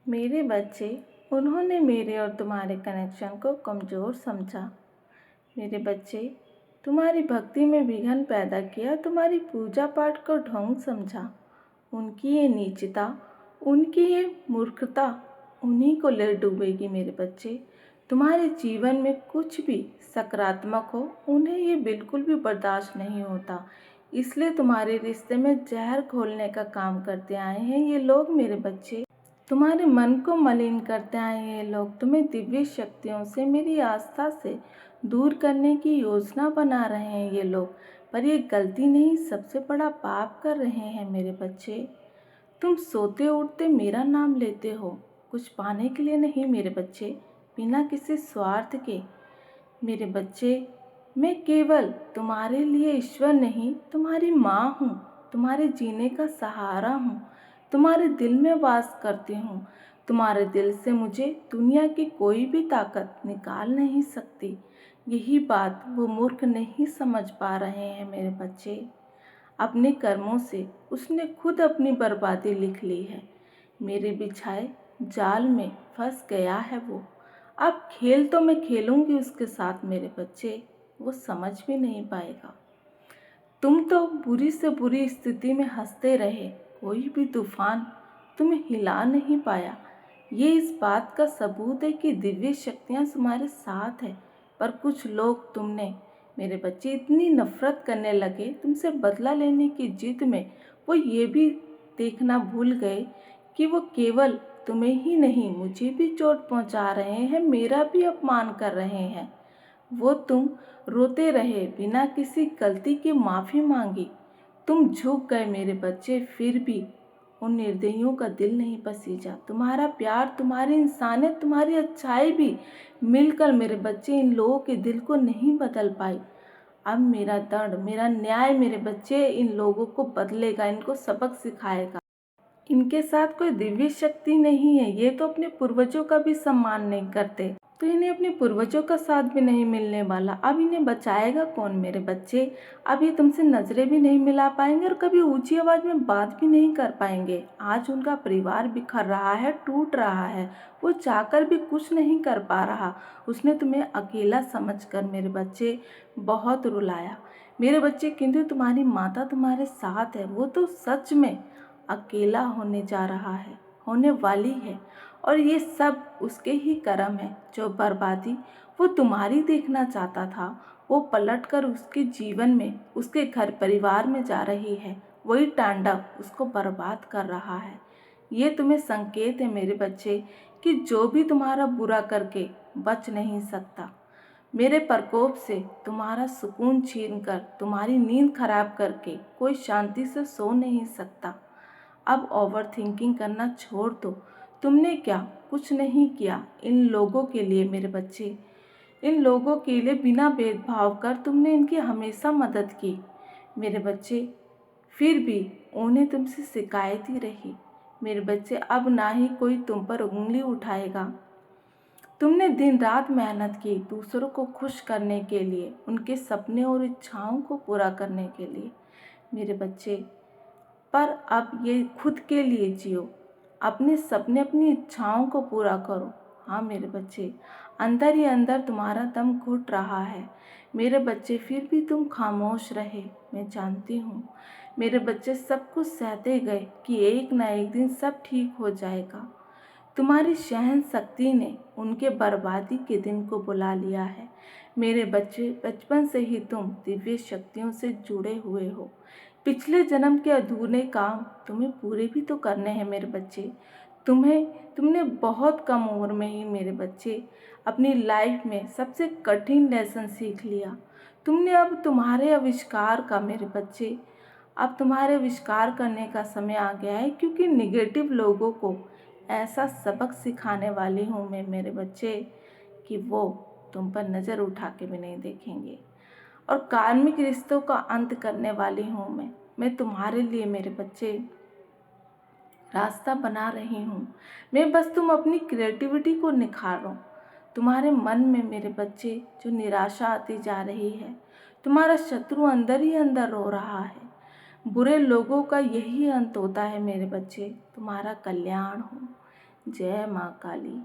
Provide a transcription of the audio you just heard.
मेरे बच्चे, उन्होंने मेरे और तुम्हारे कनेक्शन को कमज़ोर समझा। मेरे बच्चे, तुम्हारी भक्ति में विघ्न पैदा किया, तुम्हारी पूजा पाठ को ढोंग समझा। उनकी ये नीचता, उनकी ये मूर्खता उन्हीं को ले डूबेगी। मेरे बच्चे, तुम्हारे जीवन में कुछ भी सकारात्मक हो, उन्हें ये बिल्कुल भी बर्दाश्त नहीं होता। इसलिए तुम्हारे रिश्ते में जहर घोलने का काम करते आए हैं ये लोग। मेरे बच्चे, तुम्हारे मन को मलिन करते आए ये लोग। तुम्हें दिव्य शक्तियों से, मेरी आस्था से दूर करने की योजना बना रहे हैं ये लोग। पर ये गलती नहीं, सबसे बड़ा पाप कर रहे हैं। मेरे बच्चे, तुम सोते उठते मेरा नाम लेते हो, कुछ पाने के लिए नहीं। मेरे बच्चे, बिना किसी स्वार्थ के। मेरे बच्चे, मैं केवल तुम्हारे लिए ईश्वर नहीं, तुम्हारी माँ हूँ, तुम्हारे जीने का सहारा हूँ, तुम्हारे दिल में वास करती हूँ। तुम्हारे दिल से मुझे दुनिया की कोई भी ताकत निकाल नहीं सकती। यही बात वो मूर्ख नहीं समझ पा रहे हैं। मेरे बच्चे, अपने कर्मों से उसने खुद अपनी बर्बादी लिख ली है। मेरे बिछाए जाल में फंस गया है वो। अब खेल तो मैं खेलूंगी उसके साथ। मेरे बच्चे, वो समझ भी नहीं पाएगा। तुम तो बुरी से बुरी स्थिति में हंसते रहे, कोई भी तूफान तुम्हें हिला नहीं पाया। ये इस बात का सबूत है कि दिव्य शक्तियाँ तुम्हारे साथ है। पर कुछ लोग तुमने, मेरे बच्चे, इतनी नफरत करने लगे तुमसे बदला लेने की जिद में, वो ये भी देखना भूल गए कि वो केवल तुम्हें ही नहीं, मुझे भी चोट पहुंचा रहे हैं, मेरा भी अपमान कर रहे हैं। वो तुम रोते रहे, बिना किसी गलती की माफ़ी मांगी। तुम झुक गए। मेरे बच्चे, फिर भी उन निर्दयियों का दिल नहीं पसीजा। तुम्हारा प्यार, तुम्हारी इंसानियत, तुम्हारी अच्छाई भी मिलकर मेरे बच्चे इन लोगों के दिल को नहीं बदल पाई। अब मेरा दंड, मेरा न्याय मेरे बच्चे इन लोगों को बदलेगा, इनको सबक सिखाएगा। इनके साथ कोई दिव्य शक्ति नहीं है। ये तो अपने पूर्वजों का भी सम्मान नहीं करते, तो इन्हें अपने पूर्वजों का साथ भी नहीं मिलने वाला। अब इन्हें बचाएगा कौन? मेरे बच्चे, अब ये तुमसे नजरें भी नहीं मिला पाएंगे और कभी ऊंची आवाज में बात भी नहीं कर पाएंगे। आज उनका परिवार बिखर रहा है, टूट रहा है, वो चाहकर भी कुछ नहीं कर पा रहा। उसने तुम्हें अकेला समझकर मेरे बच्चे बहुत रुलाया। मेरे बच्चे, किंतु तुम्हारी माता तुम्हारे साथ है। वो तो सच में अकेला होने जा रहा है, होने वाली है। और ये सब उसके ही कर्म है। जो बर्बादी वो तुम्हारी देखना चाहता था, वो पलटकर उसके जीवन में, उसके घर परिवार में जा रही है। वही तांडव उसको बर्बाद कर रहा है। ये तुम्हें संकेत है मेरे बच्चे कि जो भी तुम्हारा बुरा करके बच नहीं सकता, मेरे प्रकोप से तुम्हारा सुकून छीनकर, तुम्हारी नींद खराब करके कोई शांति से सो नहीं सकता। अब ओवर थिंकिंग करना छोड़ दो। तुमने क्या कुछ नहीं किया इन लोगों के लिए। मेरे बच्चे, इन लोगों के लिए बिना भेदभाव कर तुमने इनकी हमेशा मदद की। मेरे बच्चे, फिर भी उन्हें तुमसे शिकायत ही रही। मेरे बच्चे, अब ना ही कोई तुम पर उंगली उठाएगा। तुमने दिन रात मेहनत की दूसरों को खुश करने के लिए, उनके सपने और इच्छाओं को पूरा करने के लिए। मेरे बच्चे, पर अब ये खुद के लिए जियो, अपने सपने, अपनी इच्छाओं को पूरा करो। हाँ मेरे बच्चे, अंदर ही अंदर तुम्हारा दम घुट रहा है। मेरे बच्चे, फिर भी तुम खामोश रहे। मैं जानती हूँ मेरे बच्चे, सब कुछ सहते गए कि एक ना एक दिन सब ठीक हो जाएगा। तुम्हारी सहन शक्ति ने उनके बर्बादी के दिन को बुला लिया है। मेरे बच्चे, बचपन से ही तुम दिव्य शक्तियों से जुड़े हुए हो। पिछले जन्म के अधूरे काम तुम्हें पूरे भी तो करने हैं। मेरे बच्चे, तुमने बहुत कम उम्र में ही मेरे बच्चे अपनी लाइफ में सबसे कठिन लेसन सीख लिया। तुमने अब तुम्हारे आविष्कार का, मेरे बच्चे, अब तुम्हारे आविष्कार करने का समय आ गया है। क्योंकि निगेटिव लोगों को ऐसा सबक सिखाने वाली हूँ मैं मेरे बच्चे कि वो तुम पर नज़र उठा के भी नहीं देखेंगे। और कार्मिक रिश्तों का अंत करने वाली हूँ मैं तुम्हारे लिए मेरे बच्चे रास्ता बना रही हूँ। मैं बस तुम अपनी क्रिएटिविटी को निखारो। तुम्हारे मन में मेरे बच्चे जो निराशा आती जा रही है, तुम्हारा शत्रु अंदर ही अंदर रो रहा है। बुरे लोगों का यही अंत होता है मेरे बच्चे, तुम्हारा कल्याण हो। जय माँ काली।